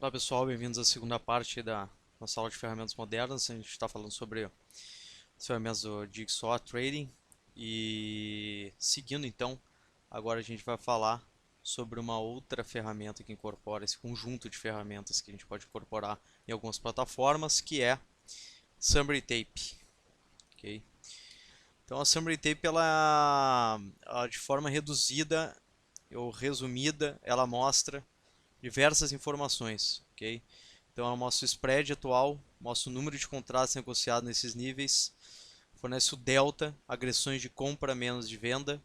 Olá pessoal, bem-vindos à segunda parte da nossa aula de ferramentas modernas. A gente está falando sobre as ferramentas do Jigsaw Trading e seguindo então, agora a gente vai falar sobre uma outra ferramenta que incorpora esse conjunto de ferramentas que a gente pode incorporar em algumas plataformas, que é Summary Tape. Okay? Então a Summary Tape, ela de forma reduzida ou resumida, ela mostra diversas informações, ok? Então ela mostra o spread atual, mostra o número de contratos negociados nesses níveis, fornece o delta, agressões de compra menos de venda,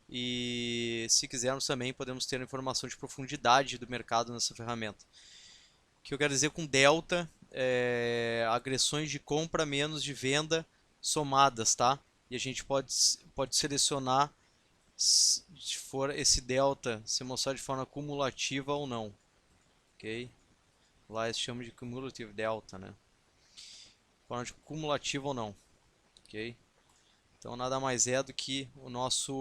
e se quisermos também podemos ter informação de profundidade do mercado nessa ferramenta. O que eu quero dizer com delta é agressões de compra menos de venda somadas, tá? E a gente pode selecionar se for esse delta se mostrar de forma cumulativa ou não, ok? Lá eles chamam de cumulative delta, né? Forma de cumulativa ou não, ok? Então nada mais é do que o nossa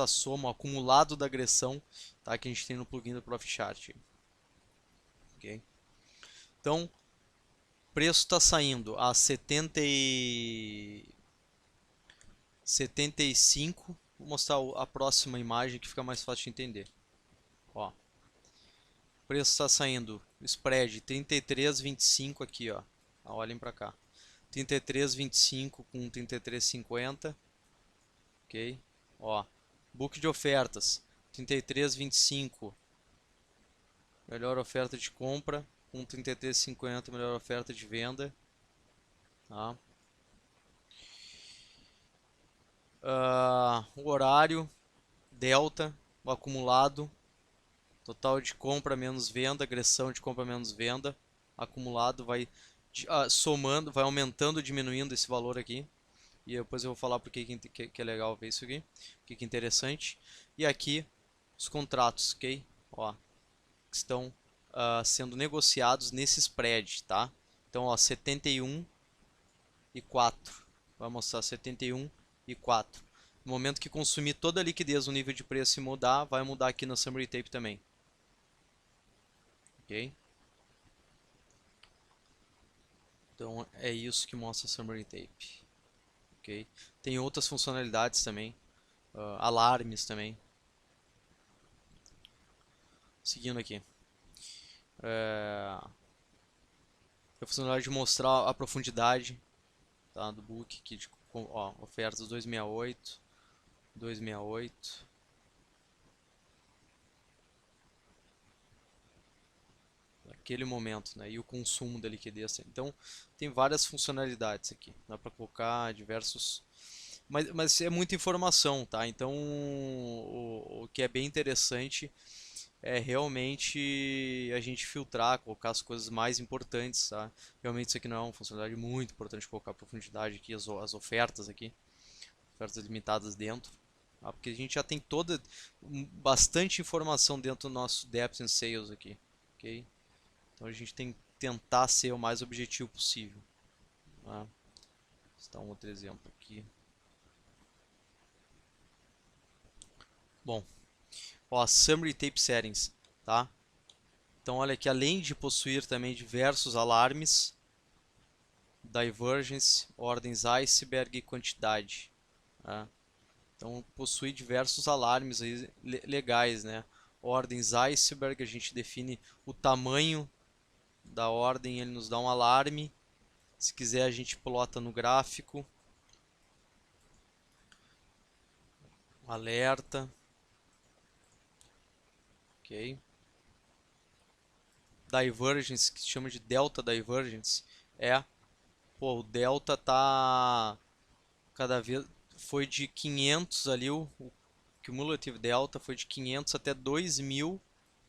soma, o acumulado da agressão, tá? Que a gente tem no plugin do Profitchart, ok? Então o preço está saindo a 75. Vou mostrar a próxima imagem que fica mais fácil de entender. Ó, o preço está saindo spread 33,25 aqui, ó. Olhem para cá. 33,25 com 33,50, ok? Ó, book de ofertas 33,25, melhor oferta de compra, com 33,50, melhor oferta de venda, tá? O horário, delta, o acumulado, total de compra menos venda, agressão de compra menos venda, acumulado vai somando, vai aumentando ou diminuindo esse valor aqui. E depois eu vou falar porque que é legal ver isso aqui, que é interessante. E aqui os contratos, ok? Ó, que estão sendo negociados nesse spread, tá? Então, ó, 71 e 4. Vai mostrar 71 e 4. No momento que consumir toda a liquidez, o nível de preço se mudar, vai mudar aqui na Summary Tape também. Ok? Então, é isso que mostra a Summary Tape. Ok? Tem outras funcionalidades também. Alarmes também. Seguindo aqui. A funcionalidade de mostrar a profundidade, tá, do book aqui de ofertas 268, 268. Naquele momento, né, e o consumo da liquidez. Então, tem várias funcionalidades aqui. Dá para colocar diversos. Mas é muita informação, tá? Então, o que é bem interessante é realmente a gente filtrar, colocar as coisas mais importantes, tá? Realmente isso aqui não é uma funcionalidade muito importante, colocar a profundidade aqui, as ofertas aqui, ofertas limitadas dentro, tá? Porque a gente já tem bastante informação dentro do nosso Depth and Sales aqui, ok? Então a gente tem que tentar ser o mais objetivo possível, tá? Vou dar um outro exemplo aqui. Bom, ó, Summary Tape Settings, tá? Então olha aqui, além de possuir também diversos alarmes, Divergence, ordens iceberg e quantidade, tá? Então possui diversos alarmes aí legais, né? Ordens iceberg, a gente define o tamanho da ordem, ele nos dá um alarme. Se quiser a gente plota no gráfico. Alerta. Ok. Divergence, que se chama de delta divergence, o delta tá cada vez foi de 500 ali, o cumulative delta foi de 500 até 2000,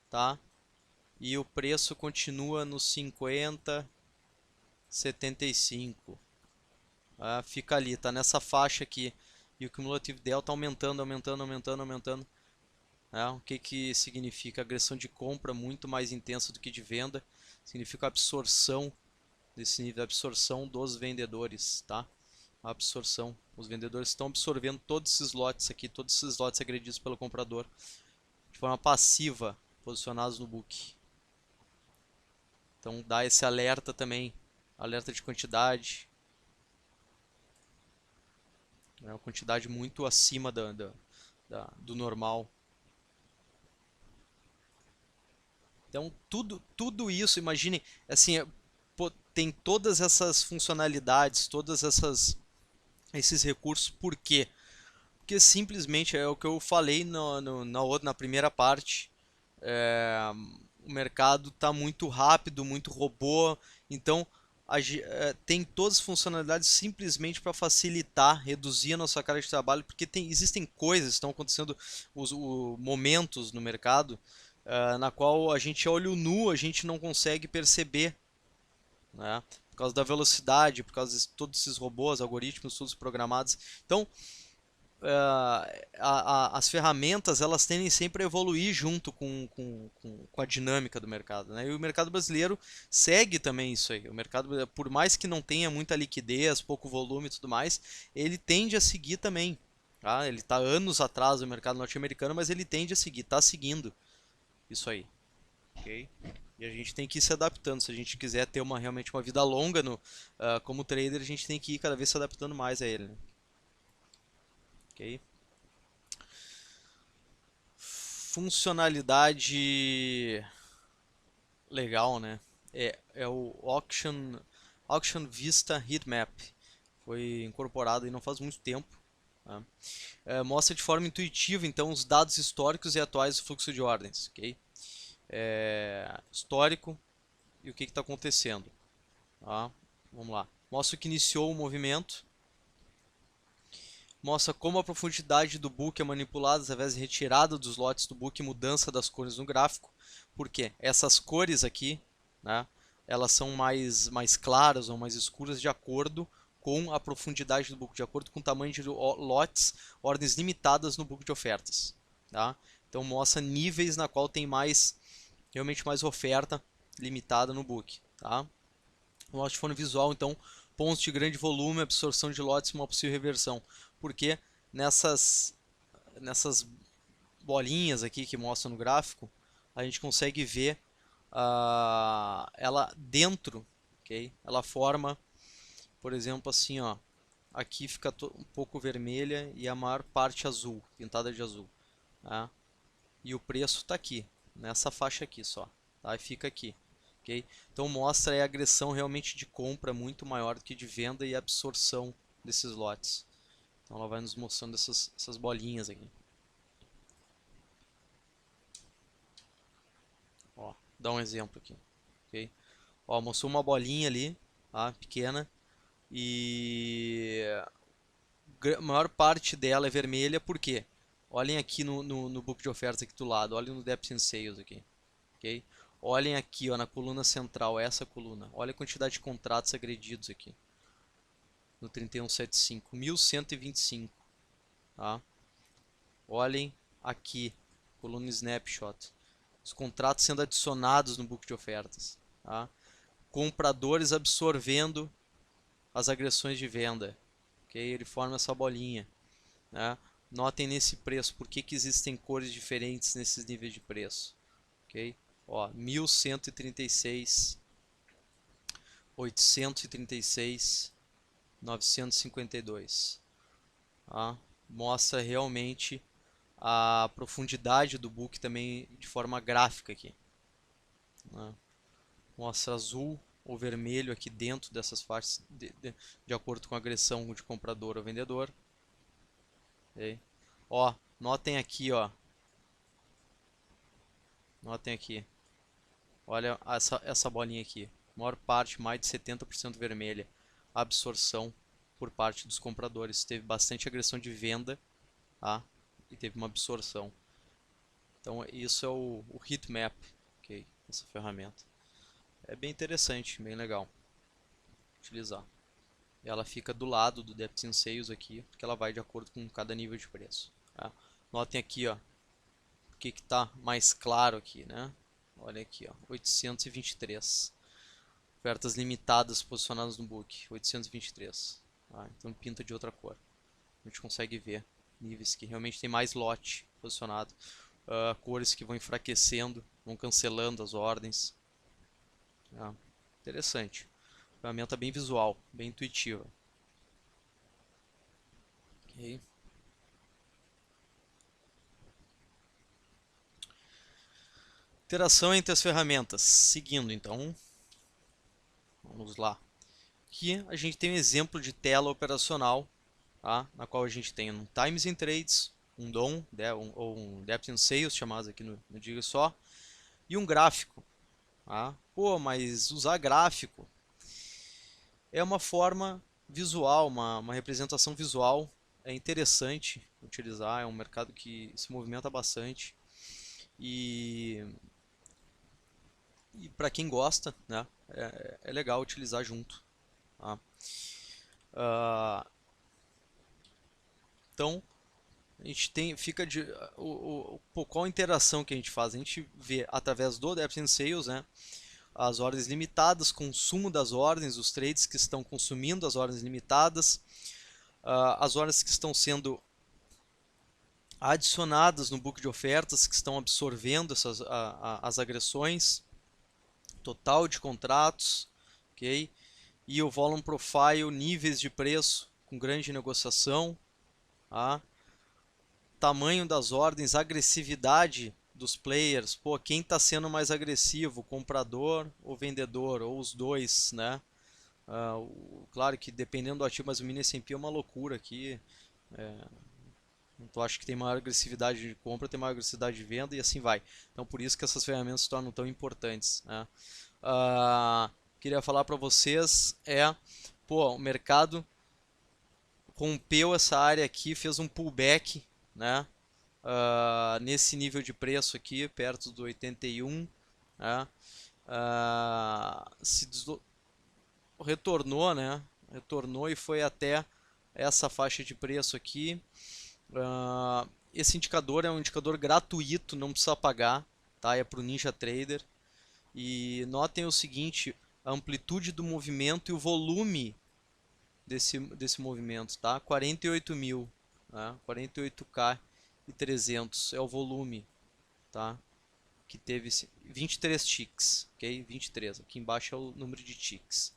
tá? E o preço continua nos 50, 75. Fica ali, tá nessa faixa aqui. E o cumulative delta aumentando, aumentando, aumentando, aumentando. O que significa? Agressão de compra muito mais intensa do que de venda. Significa absorção desse nível de absorção dos vendedores, tá? A absorção. Os vendedores estão absorvendo todos esses lotes aqui, todos esses lotes agredidos pelo comprador de forma passiva, posicionados no book. Então dá esse alerta também, alerta de quantidade, é uma quantidade muito acima do normal. Então tudo isso, imagine, assim, tem todas essas funcionalidades, esses recursos, por quê? Porque simplesmente é o que eu falei na primeira parte. É, o mercado está muito rápido, muito robô, então tem todas as funcionalidades simplesmente para facilitar, reduzir a nossa carga de trabalho, porque existem coisas, estão acontecendo momentos no mercado na qual a gente a olho nu a gente não consegue perceber, né? Por causa da velocidade, por causa de todos esses robôs, algoritmos, todos programados. Então, as ferramentas elas tendem sempre a evoluir junto com a dinâmica do mercado, né? E o mercado brasileiro segue também isso aí. O mercado, por mais que não tenha muita liquidez, pouco volume e tudo mais, ele tende a seguir também. Tá? Ele está anos atrás do mercado norte-americano, mas ele tende a seguir, está seguindo isso aí. Okay? E a gente tem que ir se adaptando. Se a gente quiser ter realmente uma vida longa como trader, a gente tem que ir cada vez se adaptando mais a ele. Né? Okay? Funcionalidade legal, né? É o Auction Vista Heatmap. Foi incorporado e não faz muito tempo. Tá? Mostra de forma intuitiva então os dados históricos e atuais do fluxo de ordens. Okay? Histórico e o que está acontecendo. Tá? Vamos lá. Mostra o que iniciou o movimento. Mostra como a profundidade do book é manipulada através de retirada dos lotes do book e mudança das cores no gráfico. Por quê? Essas cores aqui, né, elas são mais claras ou mais escuras de acordo com a profundidade do book, de acordo com o tamanho de lotes, ordens limitadas no book de ofertas. Tá? Então mostra níveis na qual tem realmente mais oferta limitada no book. Tá? Mostra de forma visual, então, pontos de grande volume, absorção de lotes e uma possível reversão. Porque nessas bolinhas aqui que mostram no gráfico, a gente consegue ver ela dentro, ok? Ela forma, por exemplo, assim, ó, aqui fica um pouco vermelha e a maior parte azul, pintada de azul. Tá? E o preço está aqui, nessa faixa aqui só, tá? E fica aqui. Okay? Então mostra a agressão realmente de compra muito maior do que de venda e absorção desses lotes. Então ela vai nos mostrando essas bolinhas aqui. Ó, dá um exemplo aqui. Okay? Ó, mostrou uma bolinha ali, tá? Pequena, e a maior parte dela é vermelha, por quê? Olhem aqui no book de ofertas aqui do lado, olhem no Depth and Sales aqui. Okay? Olhem aqui ó, na coluna central, essa coluna. Olha a quantidade de contratos agredidos aqui. No 3175, 1125. Tá? Olhem aqui, coluna Snapshot. Os contratos sendo adicionados no book de ofertas. Tá? Compradores absorvendo as agressões de venda. Okay? Ele forma essa bolinha. Né? Notem nesse preço, por que existem cores diferentes nesses níveis de preço. Okay? Ó, 1136, 836, 952. Tá? Mostra realmente a profundidade do book também de forma gráfica aqui. Né? Mostra azul ou vermelho aqui dentro dessas faixas de acordo com a agressão de comprador ou vendedor. Okay? Ó, notem aqui, ó. Notem aqui. Olha essa bolinha aqui. A maior parte, mais de 70% vermelha. Absorção por parte dos compradores. Teve bastante agressão de venda, tá? E teve uma absorção. Então isso é o heatmap, okay? Essa ferramenta. É bem interessante, bem legal utilizar. Ela fica do lado do Depth and Sales aqui, porque ela vai de acordo com cada nível de preço. Tá? Notem aqui, ó, o que está mais claro aqui, né? Olha aqui, ó, 823. Ofertas limitadas posicionadas no book, 823. Tá? Então pinta de outra cor. A gente consegue ver níveis que realmente tem mais lote posicionado. Cores que vão enfraquecendo vão cancelando as ordens. Interessante. Ferramenta bem visual, bem intuitiva. Ok. Interação entre as ferramentas. Seguindo, então, vamos lá. Aqui a gente tem um exemplo de tela operacional, tá? Na qual a gente tem um Times and Trades, um DOM, ou um Depth and Sales, chamados aqui no Diga Só, e um gráfico. Tá? Pô, mas usar gráfico é uma forma visual, uma representação visual. É interessante utilizar, é um mercado que se movimenta bastante. E para quem gosta, né, é legal utilizar junto. Tá? Então, a gente tem, fica de, qual a interação que a gente faz? A gente vê através do Depth and Sales, né, as ordens limitadas, consumo das ordens, os trades que estão consumindo as ordens limitadas, as ordens que estão sendo adicionadas no book de ofertas, que estão absorvendo as agressões, total de contratos, ok? E o volume profile, níveis de preço com grande negociação, tá? Tamanho das ordens, agressividade dos players, pô, quem está sendo mais agressivo, comprador ou vendedor, ou os dois, né? Claro que dependendo do ativo, mas o mini S&P é uma loucura aqui. Tu acha que tem maior agressividade de compra, tem maior agressividade de venda e assim vai. Então por isso que essas ferramentas se tornam tão importantes, né? Queria falar para vocês pô, o mercado rompeu essa área aqui, fez um pullback, né? Nesse nível de preço aqui, perto do 81, né? Retornou, né? Retornou e foi até essa faixa de preço aqui. Esse indicador é um indicador gratuito, não precisa pagar, tá? É para o Ninja Trader. E notem o seguinte, a amplitude do movimento e o volume desse movimento, tá? 48 mil, tá? 48k e 300 é o volume, tá? Que teve 23 ticks, ok? 23, aqui embaixo é o número de ticks.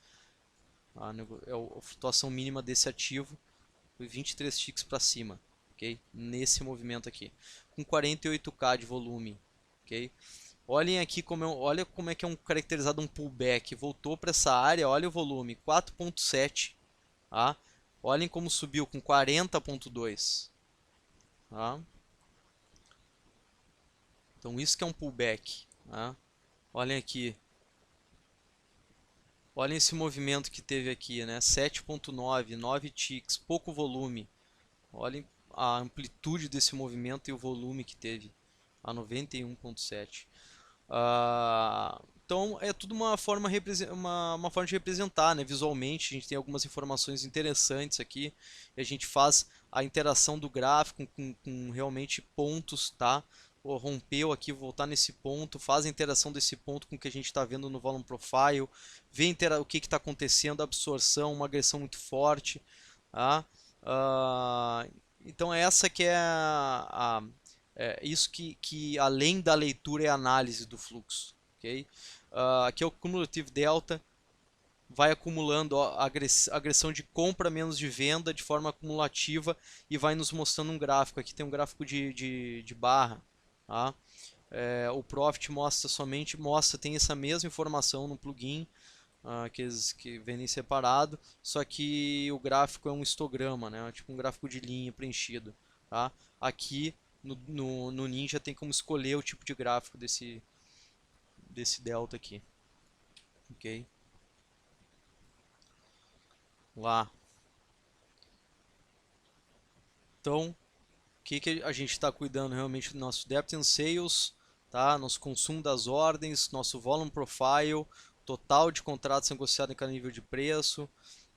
É a flutuação mínima desse ativo, foi 23 ticks para cima, ok? Nesse movimento aqui, com 48k de volume, ok? Olhem aqui olha como é que é caracterizado um pullback. Voltou para essa área, olha o volume, 4.7. Tá? Olhem como subiu com 40.2. Tá? Então isso que é um pullback. Tá? Olhem aqui. Olhem esse movimento que teve aqui, né? 7.9, 9 ticks, pouco volume. Olhem a amplitude desse movimento e o volume que teve, a 91.7. Então é tudo uma forma de representar, né? Visualmente. A gente tem algumas informações interessantes aqui e a gente faz a interação do gráfico com realmente pontos, tá? Rompeu aqui, voltar nesse ponto, faz a interação desse ponto com o que a gente está vendo no volume profile, vê o que está acontecendo, absorção, uma agressão muito forte, tá? Então essa que é isso que além da leitura é a análise do fluxo, ok? Aqui é o cumulative delta, vai acumulando a agressão de compra menos de venda de forma acumulativa e vai nos mostrando um gráfico. Aqui tem um gráfico de barra, tá? O Profit tem essa mesma informação no plugin, que vendem separado, só que o gráfico é um histograma, né? Tipo um gráfico de linha preenchido, tá? Aqui no Ninja tem como escolher o tipo de gráfico desse delta aqui, ok? Lá. Então, o que a gente está cuidando realmente do nosso Depth and Sales, tá? Nosso consumo das ordens, nosso Volume Profile, total de contratos negociados em cada nível de preço,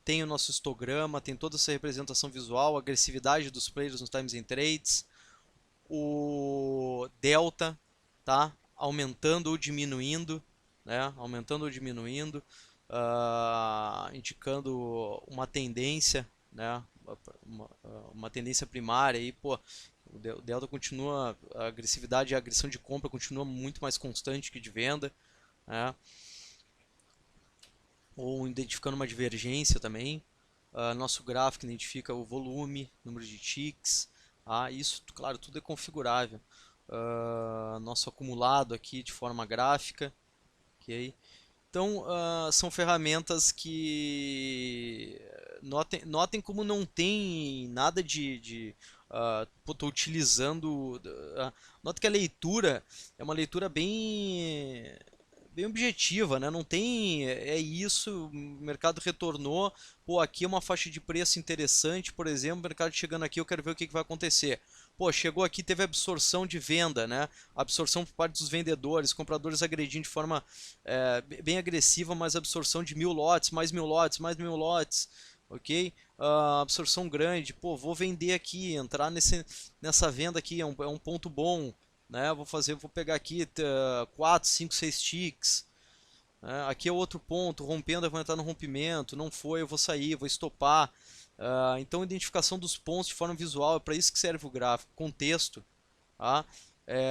tem o nosso histograma, tem toda essa representação visual, a agressividade dos players nos times and trades, o delta, tá? Aumentando ou diminuindo, né? Aumentando ou diminuindo, indicando uma tendência, né? Uma tendência primária aí, pô, O delta continua, a agressividade e a agressão de compra continua muito mais constante que de venda, né? Ou identificando uma divergência também. Nosso gráfico identifica o volume, número de ticks, isso, claro, tudo é configurável. Nosso acumulado aqui de forma gráfica, ok? Então, são ferramentas que notem como não tem nada estou utilizando. Nota que a leitura é uma leitura bem objetiva, né? Não tem, é isso, o mercado retornou, pô, aqui é uma faixa de preço interessante, por exemplo, o mercado chegando aqui, eu quero ver o que vai acontecer. Pô, chegou aqui, teve absorção de venda, né? Absorção por parte dos vendedores, compradores agredindo de forma bem agressiva, mas absorção de 1000 lotes, mais 1000 lotes, mais 1000 lotes, ok? Absorção grande, pô, vou vender aqui, entrar nessa venda aqui, é um ponto bom, né? Vou pegar aqui 4, 5, 6 ticks. Aqui é outro ponto, rompendo, eu vou entrar no rompimento, não foi, eu vou sair, vou estopar. Então, identificação dos pontos de forma visual, é para isso que serve o gráfico, contexto. Tá?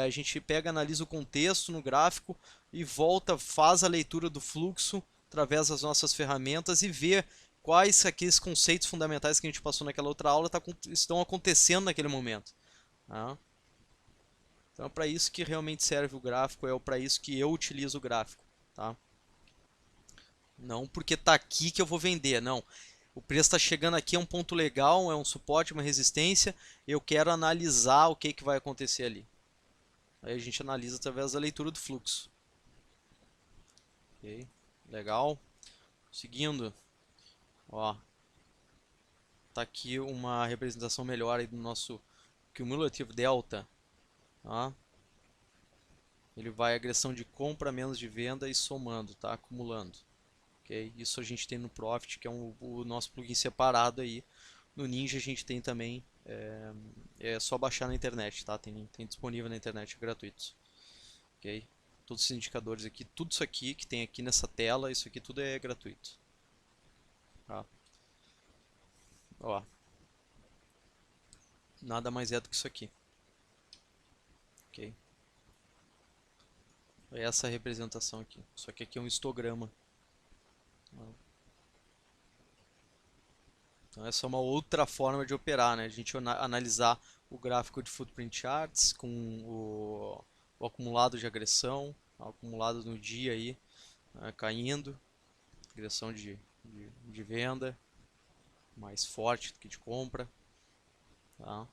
A gente pega, analisa o contexto no gráfico e volta, faz a leitura do fluxo através das nossas ferramentas e vê quais aqueles conceitos fundamentais que a gente passou naquela outra aula estão acontecendo naquele momento. Tá? Então é para isso que realmente serve o gráfico, é para isso que eu utilizo o gráfico. Tá? Não porque está aqui que eu vou vender, não. O preço está chegando aqui, é um ponto legal, é um suporte, uma resistência, eu quero analisar o que vai acontecer ali. Aí a gente analisa através da leitura do fluxo. Ok, legal. Seguindo, ó, tá aqui uma representação melhor aí do nosso cumulative delta. Tá? Ele vai agressão de compra menos de venda e somando, tá? Acumulando. Okay? Isso a gente tem no Profit, que é o nosso plugin separado aí. No Ninja a gente tem também, é só baixar na internet, tá? Tem disponível na internet, gratuito. Ok? Todos os indicadores aqui, tudo isso aqui que tem aqui nessa tela, isso aqui tudo é gratuito. Tá? Ó, nada mais é do que isso aqui. Ok? É essa representação aqui. Só que aqui é um histograma. Então essa é uma outra forma de operar, né? A gente analisar o gráfico de footprint charts com o acumulado de agressão, o acumulado no dia aí, caindo, agressão de venda mais forte do que de compra. Tá?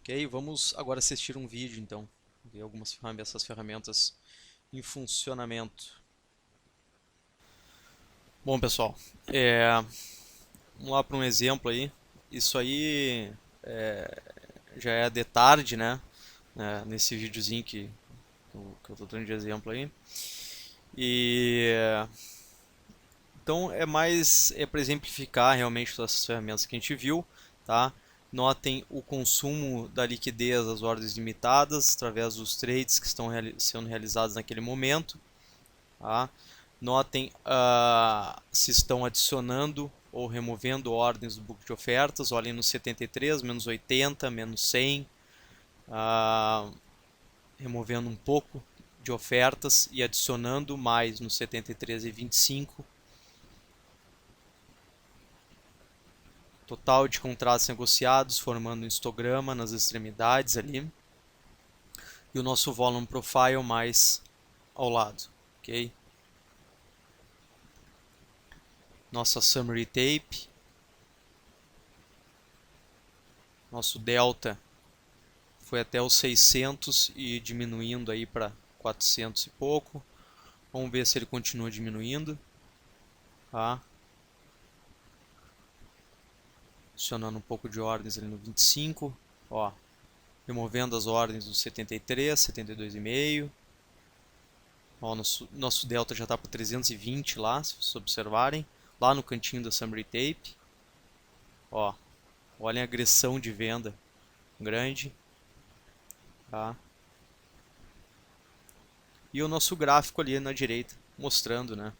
Ok, vamos agora assistir um vídeo então, ver algumas dessas ferramentas em funcionamento. Bom pessoal, vamos lá para um exemplo aí. Isso aí já é de tarde, né? Nesse videozinho que eu estou dando de exemplo aí. Então é para exemplificar realmente todas essas ferramentas que a gente viu, tá? Notem o consumo da liquidez das ordens limitadas através dos trades que estão sendo realizados naquele momento, tá? Notem se estão adicionando ou removendo ordens do book de ofertas. Olhem no 73, menos 80, menos 100, removendo um pouco de ofertas e adicionando mais no 73 e 25. Total de contratos negociados, formando um histograma nas extremidades ali. E o nosso volume profile mais ao lado, ok? Nossa summary tape. Nosso delta foi até os 600 e diminuindo aí para 400 e pouco. Vamos ver se ele continua diminuindo. Tá? Adicionando um pouco de ordens ali no 25. Ó, removendo as ordens do 73, 72,5. Ó, nosso delta já está para 320 lá, se vocês observarem. Lá no cantinho da summary tape. Ó, olhem a agressão de venda grande. Tá? E o nosso gráfico ali na direita, mostrando, né?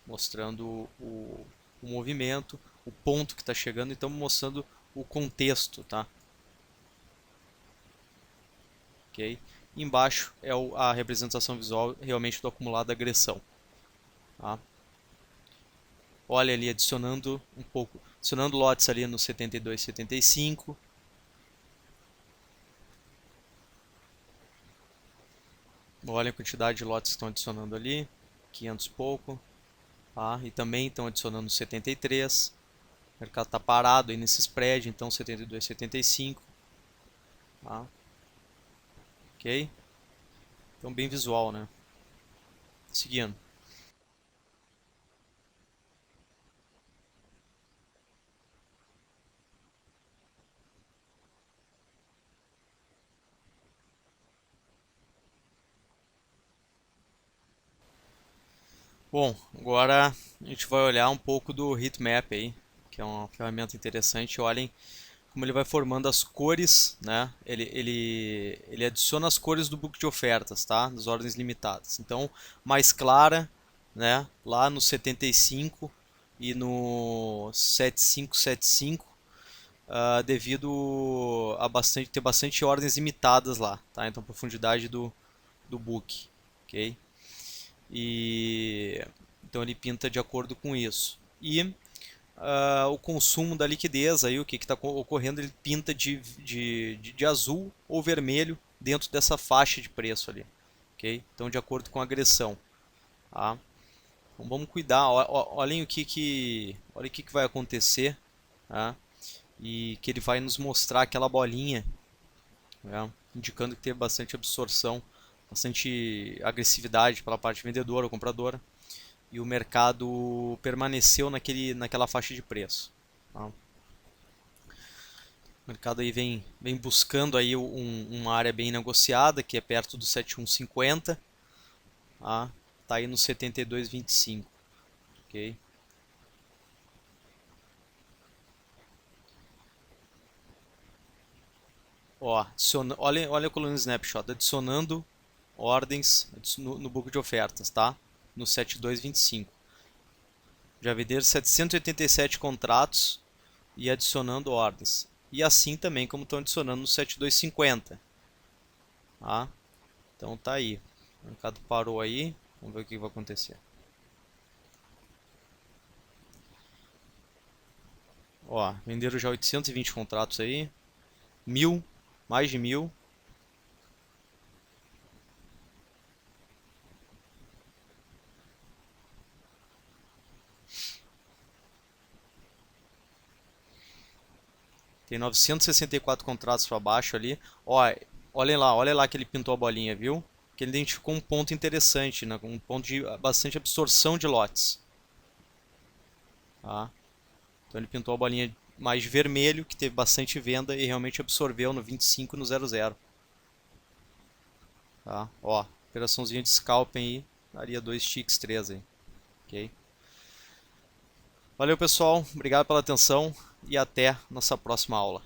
Mostrando o movimento, o ponto que está chegando, então mostrando o contexto, tá? Ok? Embaixo é a representação visual realmente do acumulado da agressão. Tá? Olha ali, adicionando um pouco, adicionando lotes ali no 72, 75. Olha a quantidade de lotes que estão adicionando ali, 500 e pouco. Tá? E também estão adicionando 73. O mercado está parado aí nesse spread, então 72, 75. Tá? Ok? Então bem visual, né? Seguindo. Bom, agora a gente vai olhar um pouco do heatmap aí, que é uma ferramenta interessante. Olhem como ele vai formando as cores, né? Ele adiciona as cores do book de ofertas, tá? Das ordens limitadas. Então, mais clara, né? Lá no 75 e no 7575, devido a ter bastante ordens limitadas lá, tá? Então, profundidade do book, ok? E então ele pinta de acordo com isso. E o consumo da liquidez, aí, o que está ocorrendo, ele pinta de azul ou vermelho dentro dessa faixa de preço ali. Okay? Então, de acordo com a agressão. Tá? Então, vamos cuidar. Olhem olha o que vai acontecer. Tá? E que ele vai nos mostrar aquela bolinha, né? Indicando que teve bastante absorção, bastante agressividade pela parte vendedora ou compradora. E o mercado permaneceu naquela faixa de preço. Tá? O mercado aí vem buscando aí uma área bem negociada, que é perto do 7150. Tá? Tá aí no 72,25. Ok? Ó, olha a coluna snapshot, adicionando ordens no book de ofertas, tá? No 7225. Já venderam 787 contratos e adicionando ordens. E assim também como estão adicionando no 7250. Tá? Então tá aí. O mercado parou aí. Vamos ver o que vai acontecer. Ó, venderam já 820 contratos aí. 1000, mais de 1000. Tem 964 contratos para baixo ali. Ó, olha lá que ele pintou a bolinha, viu? Que ele identificou um ponto interessante, né? Um ponto de bastante absorção de lotes. Tá? Então ele pintou a bolinha mais de vermelho, que teve bastante venda e realmente absorveu no 25 e no 00. Tá? Ó, operaçãozinha de scalping aí, daria 2 ticks, 3 aí. Ok? Valeu pessoal, obrigado pela atenção e até nossa próxima aula.